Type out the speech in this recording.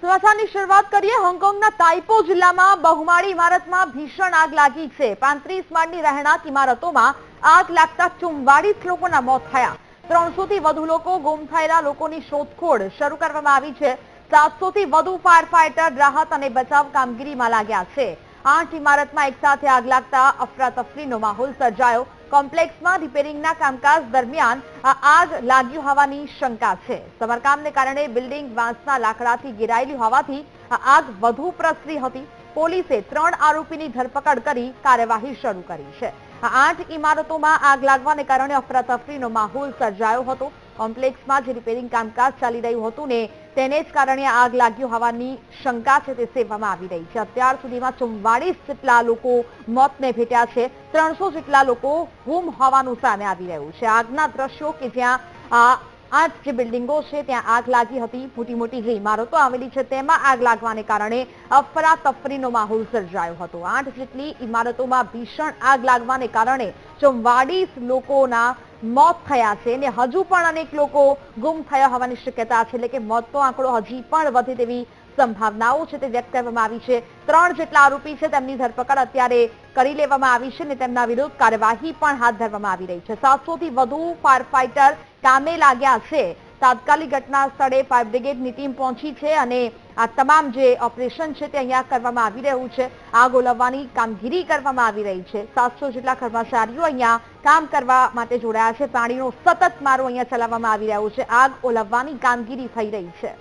સમાચારની શરૂઆત કરીએ। હોંગકોંગના તાઇપો જિલ્લામાં બહુમાળી ઇમારતમાં ભીષણ આગ લાગી છે। 35 માળની રહેણાંક ઇમારતોમાં આગ લાગતા 44 લોકોના મોત થયા। 300 થી વધુ લોકો ગુમ થયેલા લોકોની શોધખોળ શરૂ કરવામાં આવી છે। 700 થી વધુ ફાયર ફાઇટર રાહત અને બચાવ કામગીરીમાં લાગ્યા છે। 8 ઇમારતમાં એકસાથે આગ લાગતા અફરાતફરીનો માહોલ સર્જાયો। કોમ્પ્લેક્સમાં રિપેરિંગના કામકાજ દરમિયાન આ આગ લાગી હોવાની શંકા છે। સમારકામને કારણે બિલ્ડિંગ વાંસના લાકડાથી ઘેરાયેલી હોવાથી આ આગ વધુ પ્રસરી હતી। પોલીસે 3 આરોપીની ધરપકડ કરી કાર્યવાહી શરૂ કરી છે। આ 8 ઇમારતોમાં આગ લાગવાને કારણે અફરાતફરીનો માહોલ સર્જાયો હતો। કોમ્પ્લેક્સમાં જે રિપેરિંગ કામકાજ ચાલી રહ્યું હતું ને તેને જ કારણે આગ લાગી હોવાની શંકા છે તે સેવવામાં આવી રહી છે। અત્યાર સુધીમાં 44 જેટલા લોકો મોતને ભેટ્યા છે। 300 જેટલા લોકો ગુમ હોવાનું સામે આવી રહ્યું છે। આગના દ્રશ્યો કે જ્યાં આ જે બિલ્ડિંગો છે ત્યાં આગ લાગી હતી। મોટી મોટી જે ઇમારતો આવેલી છે તેમાં આગ લાગવાને કારણે અફરાતફરીનો માહોલ સર્જાયો હતો। 8 જેટલી ઇમારતોમાં ભીષણ આગ લાગવાને કારણે 44 લોકોના મોત થયા છે અને હજુ પણ અનેક લોકો ગુમ થયા હોવાની શક્યતા છે। એટલે કે મોતનો આંકડો હજી પણ વધે તેવી સંભાવનાઓ છે તે વ્યક્ત કરવામાં આવી છે। 3 જેટલા આરોપી છે તેમની ધરપકડ અત્યારે કરી લેવામાં આવી છે અને તેમના વિરુદ્ધ કાર્યવાહી પણ હાથ ધરવામાં આવી રહી છે। 700 થી વધુ ફાયર ફાઇટર કામે લાગ્યા છે। તાત્કાલિક ઘટના સ્થળે ફાયર બ્રિગેડની ટીમ પહોંચી છે અને આ તમામ જે ઓપરેશન છે તે અહીંયા કરવામાં આવી રહ્યું છે। આગ ઓલવવાની કામગીરી કરવામાં આવી રહી છે। 700 જેટલા કર્મચારીઓ અહીંયા કામ કરવા માટે જોડાયા છે। પાણીનો સતત મારો અહીંયા ચલાવવામાં આવી રહ્યો છે। આગ ઓલવવાની કામગીરી થઈ રહી છે।